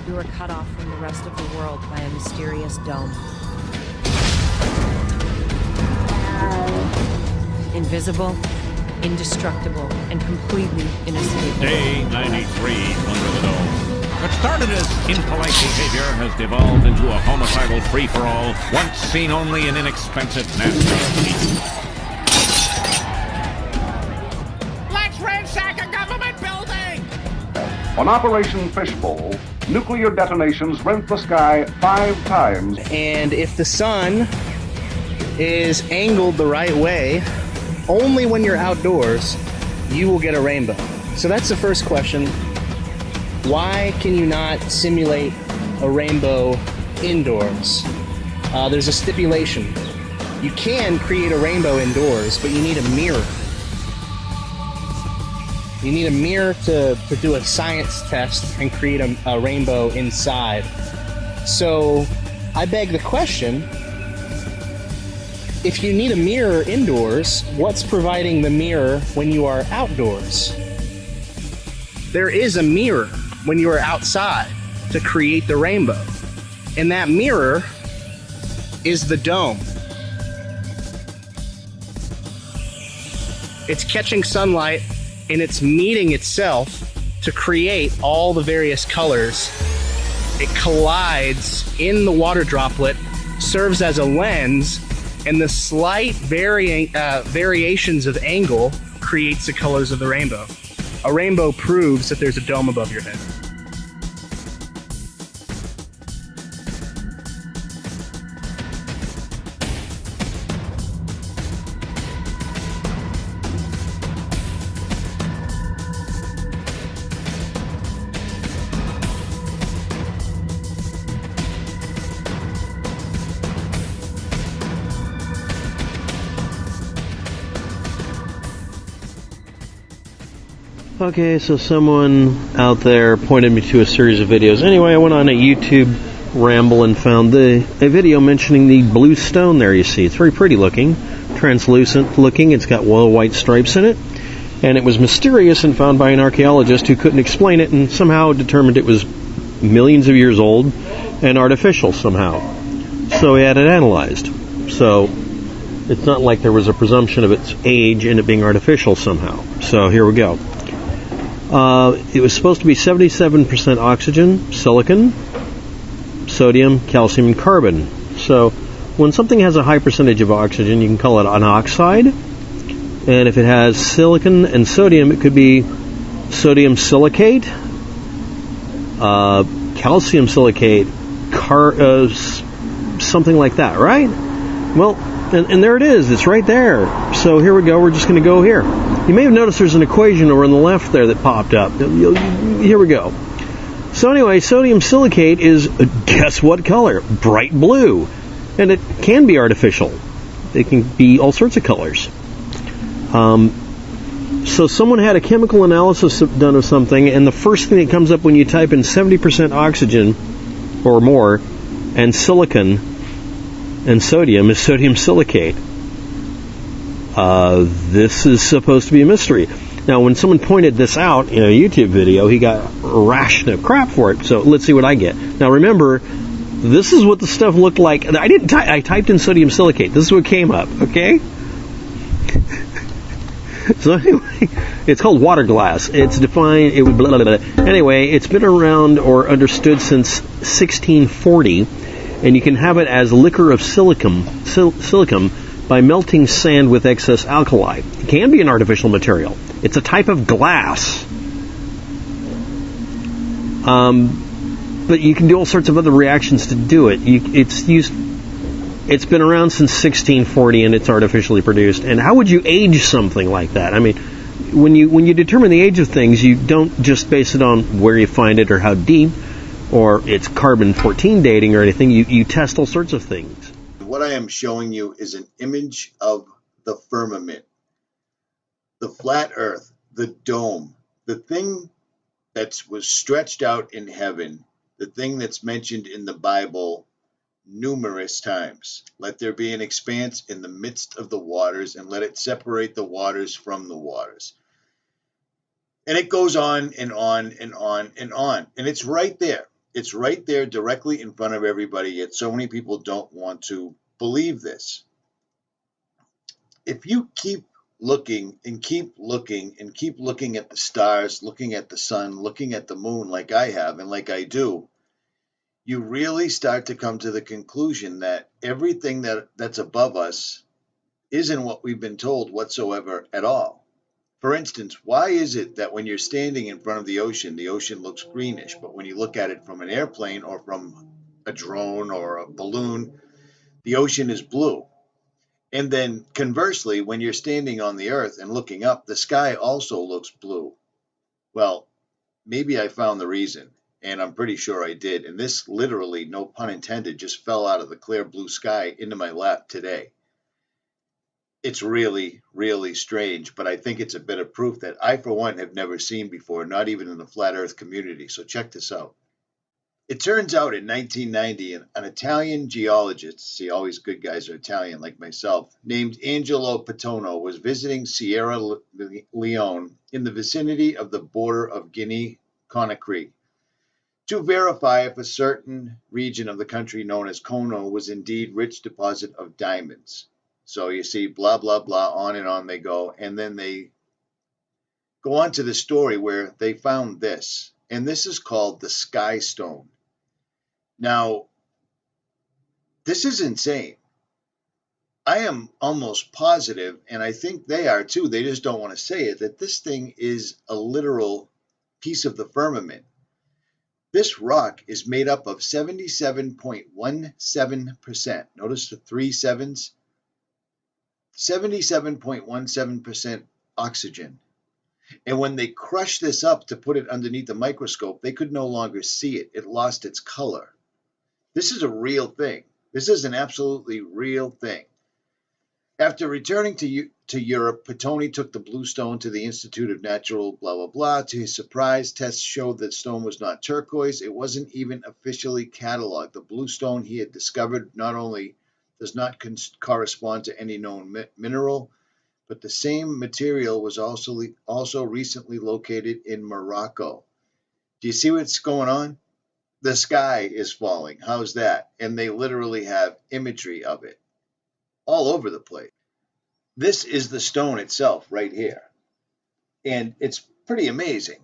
We were cut off from the rest of the world by a mysterious dome. Invisible, indestructible, and completely inescapable. Day 93 under the dome. What started as impolite behavior has devolved into a homicidal free-for-all, once seen only in inexpensive NASCAR. Let's ransack a government building! On Operation Fishbowl, nuclear detonations rent the sky 5 times. And if the sun is angled the right way, only when you're outdoors, you will get a rainbow. So that's the first question. Why can you not simulate a rainbow indoors? There's a stipulation. You can create a rainbow indoors, but you need a mirror. You need a mirror to do a science test and create a rainbow inside. So I beg the question, if you need a mirror indoors, what's providing the mirror when you are outdoors? There is a mirror when you are outside to create the rainbow. And that mirror is the dome. It's catching sunlight and it's meeting itself to create all the various colors. It collides in the water droplet, serves as a lens, and the slight variations of angle creates the colors of the rainbow. A rainbow proves that there's a dome above your head. Okay, so someone out there pointed me to a series of videos. Anyway, I went on a YouTube ramble and found a video mentioning the blue stone there you see. It's very pretty looking, translucent looking. It's got little white stripes in it. And it was mysterious and found by an archaeologist who couldn't explain it and somehow determined it was millions of years old and artificial somehow. So he had it analyzed. So it's not like there was a presumption of its age and it being artificial somehow. So here we go. It was supposed to be 77% oxygen, silicon, sodium, calcium, and carbon. So when something has a high percentage of oxygen, you can call it an oxide. And if it has silicon and sodium, it could be sodium silicate, calcium silicate, something like that, right? Well, and there it is. It's right there. So here we go. We're just going to go here. You may have noticed there's an equation over on the left there that popped up. Here we go. So anyway, sodium silicate is, guess what color? Bright blue. And it can be artificial. It can be all sorts of colors. So someone had a chemical analysis done of something, and the first thing that comes up when you type in 70% oxygen or more and silicon and sodium is sodium silicate. This is supposed to be a mystery. Now, when someone pointed this out in a YouTube video, he got rashed of crap for it. So let's see what I get. Now, remember, this is what the stuff looked like. I typed in sodium silicate. This is what came up. Okay. So anyway, it's called water glass. It's defined. Anyway, it's been around or understood since 1640, and you can have it as liquor of silicum by melting sand with excess alkali. It can be an artificial material. It's a type of glass. But you can do all sorts of other reactions to do it. It's been around since 1640 and it's artificially produced. And how would you age something like that? I mean, when you determine the age of things, you don't just base it on where you find it or how deep or its carbon-14 dating or anything. You test all sorts of things. What I am showing you is an image of the firmament, the flat earth, the dome, the thing that was stretched out in heaven, the thing that's mentioned in the Bible numerous times. Let there be an expanse in the midst of the waters, and let it separate the waters from the waters. And it goes on and on and on and on. And it's right there. It's right there directly in front of everybody, yet so many people don't want to believe this. If you keep looking and keep looking and keep looking at the stars, looking at the sun, looking at the moon like I have and like I do, you really start to come to the conclusion that everything that's above us isn't what we've been told whatsoever at all. For instance, why is it that when you're standing in front of the ocean looks greenish, but when you look at it from an airplane or from a drone or a balloon, the ocean is blue? And then conversely, when you're standing on the earth and looking up, the sky also looks blue. Well, maybe I found the reason, and I'm pretty sure I did. And this literally, no pun intended, just fell out of the clear blue sky into my lap today. It's really, really strange, but I think it's a bit of proof that I, for one, have never seen before, not even in the flat earth community. So check this out. It turns out in 1990, an Italian geologist, see, always good guys are Italian like myself, named Angelo Patonno was visiting Sierra Leone in the vicinity of the border of Guinea-Conakry to verify if a certain region of the country known as Kono was indeed rich deposit of diamonds. So you see, blah, blah, blah, on and on they go. And then they go on to the story where they found this. And this is called the Sky Stone. Now, this is insane. I am almost positive, and I think they are too, they just don't want to say it, that this thing is a literal piece of the firmament. This rock is made up of 77.17%. Notice the 3 sevens? 77.17% oxygen. And when they crushed this up to put it underneath the microscope, they could no longer see it. It lost its color. This is a real thing. This is an absolutely real thing. After returning to Europe, Patonno took the blue stone to the Institute of Natural blah, blah, blah. To his surprise, tests showed that stone was not turquoise. It wasn't even officially cataloged. The blue stone he had discovered not only does not correspond to any known mineral, but the same material was also recently located in Morocco. Do you see what's going on? The sky is falling. How's that? And they literally have imagery of it all over the place. This is the stone itself right here. And it's pretty amazing.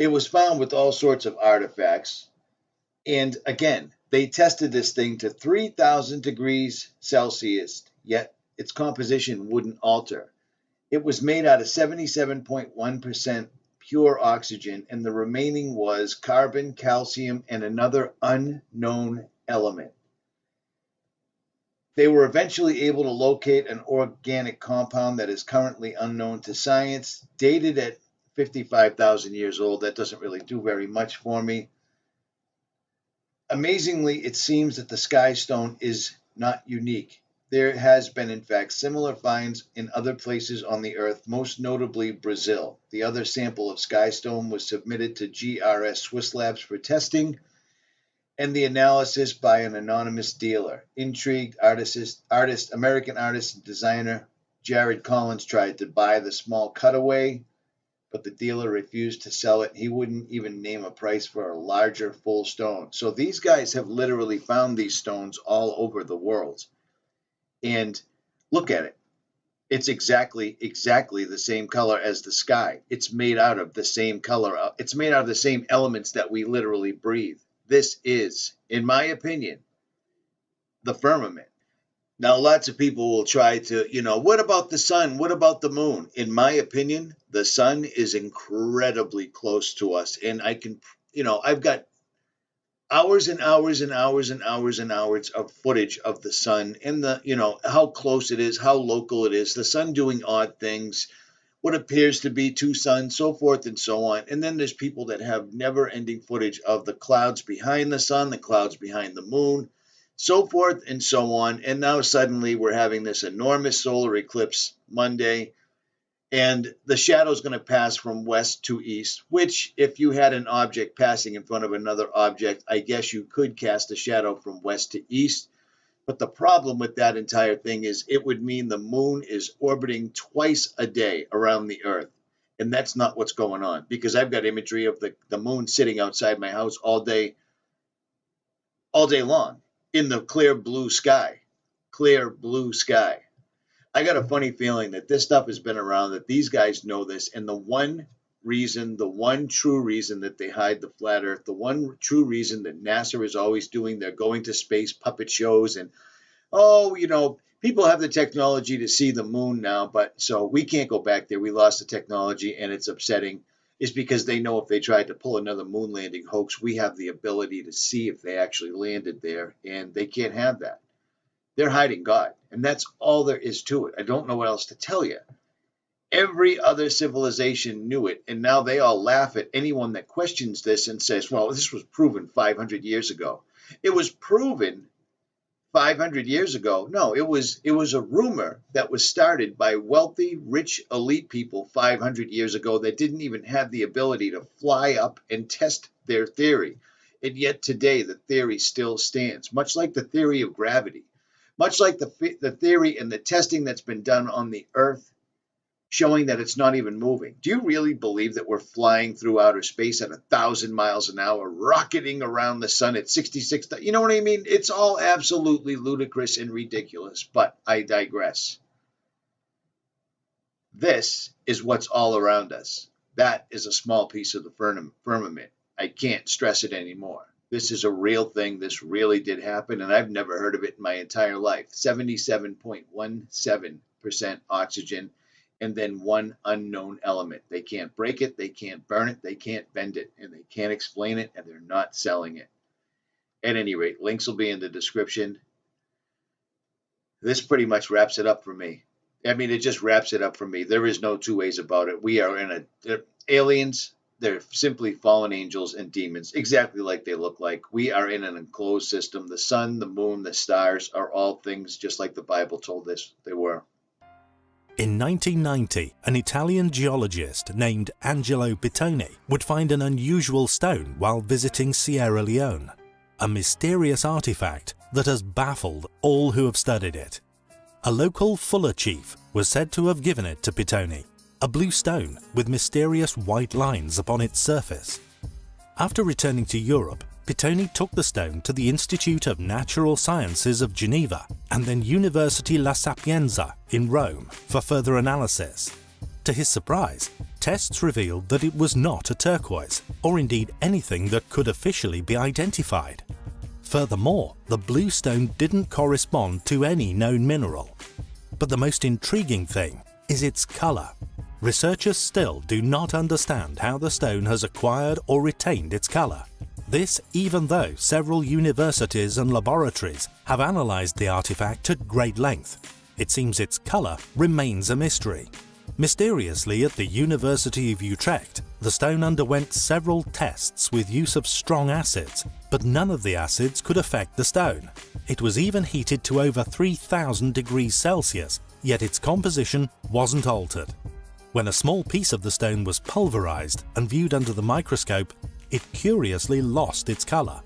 It was found with all sorts of artifacts. And again, they tested this thing to 3,000 degrees Celsius, yet its composition wouldn't alter. It was made out of 77.1% pure oxygen, and the remaining was carbon, calcium, and another unknown element. They were eventually able to locate an organic compound that is currently unknown to science, dated at 55,000 years old. That doesn't really do very much for me. Amazingly, it seems that the Sky Stone is not unique. There has been, in fact, similar finds in other places on the Earth, most notably Brazil. The other sample of Sky Stone was submitted to GRS Swiss Labs for testing, and the analysis by an anonymous dealer. Intrigued American artist and designer Jared Collins tried to buy the small cutaway, but the dealer refused to sell it. He wouldn't even name a price for a larger full stone. So these guys have literally found these stones all over the world. And look at it. It's exactly the same color as the sky. It's made out of the same color. It's made out of the same elements that we literally breathe. This is, in my opinion, the firmament. Now, lots of people will try to, what about the sun? What about the moon? In my opinion, the sun is incredibly close to us. And I can, I've got hours and hours and hours and hours and hours of footage of the sun and how close it is, how local it is, the sun doing odd things, what appears to be two suns, so forth and so on. And then there's people that have never-ending footage of the clouds behind the sun, the clouds behind the moon, so forth and so on. And now suddenly we're having this enormous solar eclipse Monday, and the shadow is going to pass from west to east, which if you had an object passing in front of another object, I guess you could cast a shadow from west to east. But the problem with that entire thing is it would mean the moon is orbiting twice a day around the Earth. And that's not what's going on, because I've got imagery of the moon sitting outside my house all day long in the clear blue sky. Clear blue sky. I got a funny feeling that this stuff has been around, that these guys know this, and the one true reason that they hide the flat earth, the one true reason that NASA is always doing their going to space puppet shows and, oh, people have the technology to see the moon now, but so we can't go back there. We lost the technology and it's upsetting, is because they know if they tried to pull another moon landing hoax, we have the ability to see if they actually landed there, and they can't have that. They're hiding God, and that's all there is to it. I don't know what else to tell you. Every other civilization knew it, and now they all laugh at anyone that questions this and says, well, this was proven 500 years ago. It was proven 500 years ago. No, it was a rumor that was started by wealthy, rich, elite people 500 years ago that didn't even have the ability to fly up and test their theory. And yet today the theory still stands, much like the theory of gravity, much like the theory and the testing that's been done on the Earth, showing that it's not even moving. Do you really believe that we're flying through outer space at 1,000 miles an hour, rocketing around the sun at 66? You know what I mean? It's all absolutely ludicrous and ridiculous, but I digress. This is what's all around us. That is a small piece of the firmament. I can't stress it anymore. This is a real thing. This really did happen, and I've never heard of it in my entire life. 77.17% oxygen, and then one unknown element. They can't break it, they can't burn it, they can't bend it, and they can't explain it, and they're not selling it. At any rate, links will be in the description. This pretty much wraps it up for me. I mean, it just wraps it up for me. There is no two ways about it. We are in aliens. They're simply fallen angels and demons, exactly like they look like. We are in an enclosed system. The sun, the moon, the stars are all things just like the Bible told us they were. In 1990, an Italian geologist named Angelo Pittoni would find an unusual stone while visiting Sierra Leone, a mysterious artifact that has baffled all who have studied it. A local Fuller chief was said to have given it to Pittoni, a blue stone with mysterious white lines upon its surface. After returning to Europe, Pittoni took the stone to the Institute of Natural Sciences of Geneva and then University La Sapienza in Rome for further analysis. To his surprise, tests revealed that it was not a turquoise, or indeed anything that could officially be identified. Furthermore, the blue stone didn't correspond to any known mineral. But the most intriguing thing is its color. Researchers still do not understand how the stone has acquired or retained its color. This even though several universities and laboratories have analyzed the artifact at great length. It seems its color remains a mystery. Mysteriously, at the University of Utrecht, the stone underwent several tests with use of strong acids, but none of the acids could affect the stone. It was even heated to over 3,000 degrees Celsius, yet its composition wasn't altered. When a small piece of the stone was pulverized and viewed under the microscope, it curiously lost its color.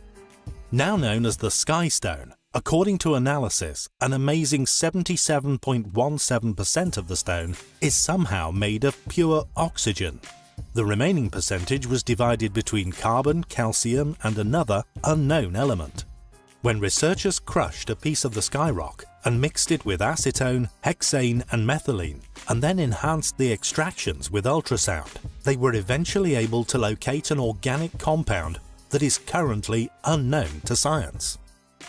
Now known as the Sky Stone, according to analysis, an amazing 77.17% of the stone is somehow made of pure oxygen. The remaining percentage was divided between carbon, calcium, and another unknown element. When researchers crushed a piece of the sky rock and mixed it with acetone, hexane, and methylene, and then enhanced the extractions with ultrasound, they were eventually able to locate an organic compound that is currently unknown to science.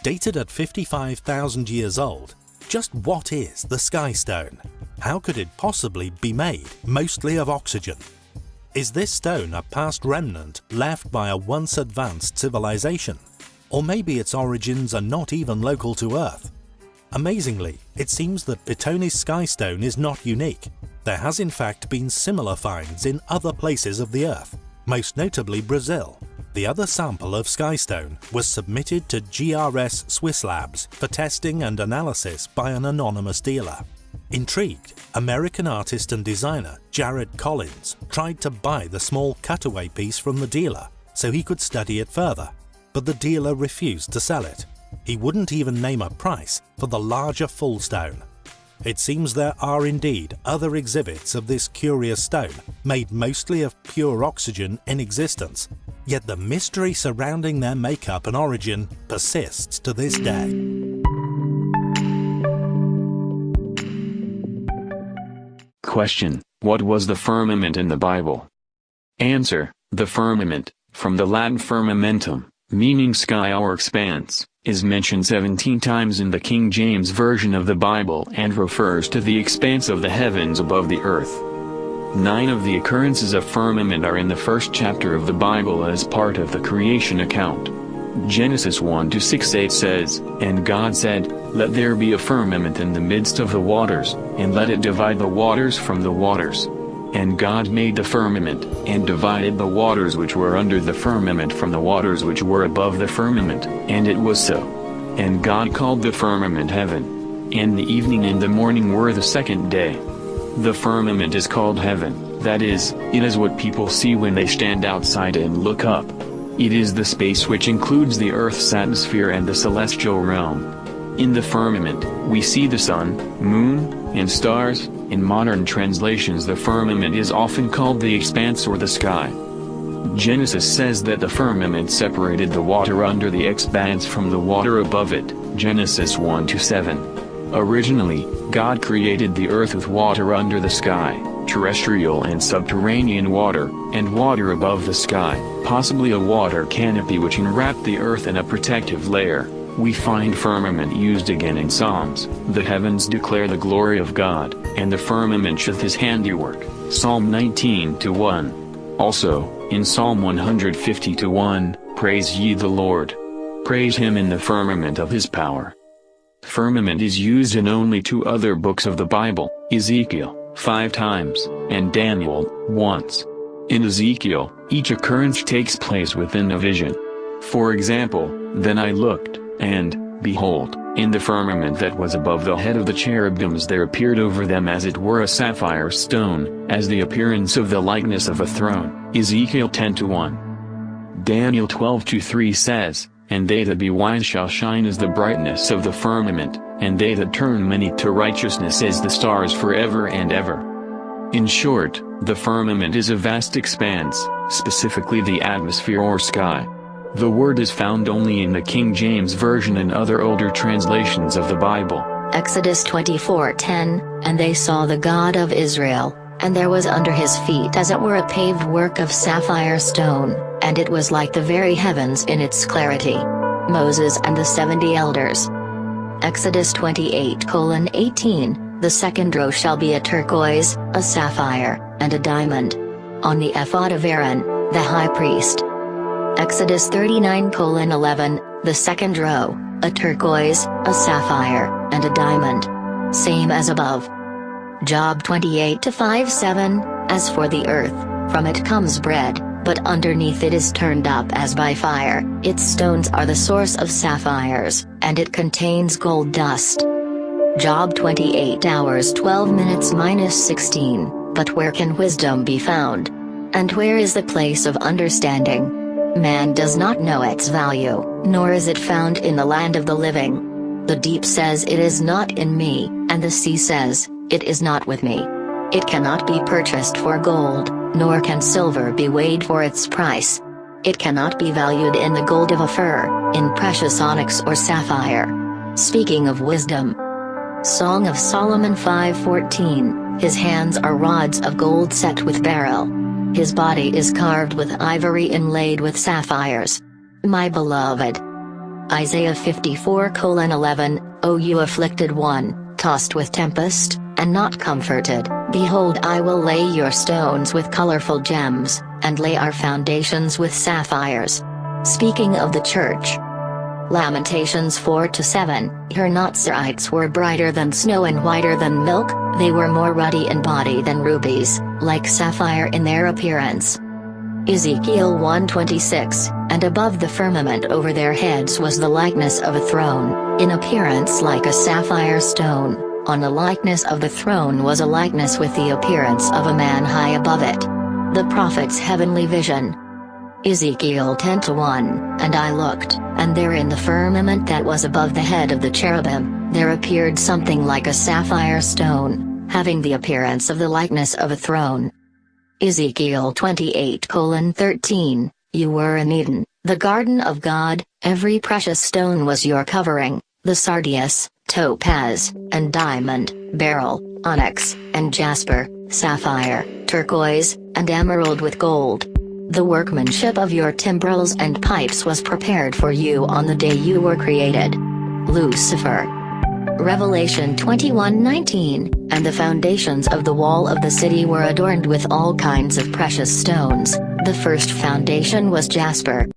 Dated at 55,000 years old, just what is the Sky Stone? How could it possibly be made mostly of oxygen? Is this stone a past remnant left by a once advanced civilization? Or maybe its origins are not even local to Earth? Amazingly, it seems that Pittoni's Sky Stone is not unique. There has in fact been similar finds in other places of the Earth, most notably Brazil. The other sample of Sky Stone was submitted to GRS Swiss Labs for testing and analysis by an anonymous dealer. Intrigued, American artist and designer Jared Collins tried to buy the small cutaway piece from the dealer so he could study it further, but the dealer refused to sell it. He wouldn't even name a price for the larger full stone. It seems there are indeed other exhibits of this curious stone, made mostly of pure oxygen, in existence, yet the mystery surrounding their makeup and origin persists to this day. Question: what was the firmament in the Bible? Answer: the firmament, from the Latin firmamentum, meaning sky or expanse, is mentioned 17 times in the King James Version of the Bible and refers to the expanse of the heavens above the earth. 9 of the occurrences of firmament are in the first chapter of the Bible as part of the creation account. Genesis 1-6-8 says, "And God said, Let there be a firmament in the midst of the waters, and let it divide the waters from the waters. And God made the firmament, and divided the waters which were under the firmament from the waters which were above the firmament, and it was so. And God called the firmament heaven. And the evening and the morning were the second day." The firmament is called heaven, that is, it is what people see when they stand outside and look up. It is the space which includes the Earth's atmosphere and the celestial realm. In the firmament, we see the sun, moon, and stars. In modern translations, the firmament is often called the expanse or the sky. Genesis says that the firmament separated the water under the expanse from the water above it, Genesis 1-7. Originally, God created the earth with water under the sky, terrestrial and subterranean water, and water above the sky, possibly a water canopy which enwrapped the earth in a protective layer. We find firmament used again in Psalms. The heavens declare the glory of God, and the firmament showeth his handiwork, Psalm 19-1. Also, in Psalm 150-1, praise ye the Lord. Praise him in the firmament of his power. Firmament is used in only 2 other books of the Bible, Ezekiel, 5 times, and Daniel, once. In Ezekiel, each occurrence takes place within a vision. For example, "Then I looked, and, behold, in the firmament that was above the head of the cherubims there appeared over them as it were a sapphire stone, as the appearance of the likeness of a throne." Ezekiel 10-1. Daniel 12-3 says, "And they that be wise shall shine as the brightness of the firmament, and they that turn many to righteousness as the stars forever and ever." In short, the firmament is a vast expanse, specifically the atmosphere or sky. The word is found only in the King James Version and other older translations of the Bible. Exodus 24:10, "And they saw the God of Israel, and there was under his feet as it were a paved work of sapphire stone, and it was like the very heavens in its clarity." Moses and the 70 elders. Exodus 28:18, "The second row shall be a turquoise, a sapphire, and a diamond. On the ephod of Aaron, the high priest." Exodus 39:11, "The second row, a turquoise, a sapphire, and a diamond. Same as above." Job 28:5-7, "As for the earth, from it comes bread, but underneath it is turned up as by fire, its stones are the source of sapphires, and it contains gold dust." Job 28 hours 12 minutes -16, "But where can wisdom be found? And where is the place of understanding? Man does not know its value, nor is it found in the land of the living. The deep says it is not in me, and the sea says, it is not with me. It cannot be purchased for gold, nor can silver be weighed for its price. It cannot be valued in the gold of Ophir, in precious onyx or sapphire." Speaking of wisdom. Song of Solomon 5:14, "His hands are rods of gold set with beryl. His body is carved with ivory inlaid with sapphires. My beloved." Isaiah 54:11, "O you afflicted one, tossed with tempest, and not comforted, behold I will lay your stones with colorful gems, and lay our foundations with sapphires." Speaking of the church. Lamentations 4-7, "Her Nazarites were brighter than snow and whiter than milk, they were more ruddy in body than rubies, like sapphire in their appearance." Ezekiel 1:26, "And above the firmament over their heads was the likeness of a throne, in appearance like a sapphire stone, on the likeness of the throne was a likeness with the appearance of a man high above it." The prophet's heavenly vision. Ezekiel 10:1, "And I looked, and there in the firmament that was above the head of the cherubim, there appeared something like a sapphire stone, having the appearance of the likeness of a throne. Ezekiel 28:13, you were in Eden, the garden of God, every precious stone was your covering, the sardius, topaz, and diamond, beryl, onyx, and jasper, sapphire, turquoise, and emerald with gold. The workmanship of your timbrels and pipes was prepared for you on the day you were created. Lucifer. Revelation 21:19, and the foundations of the wall of the city were adorned with all kinds of precious stones. The first foundation was jasper,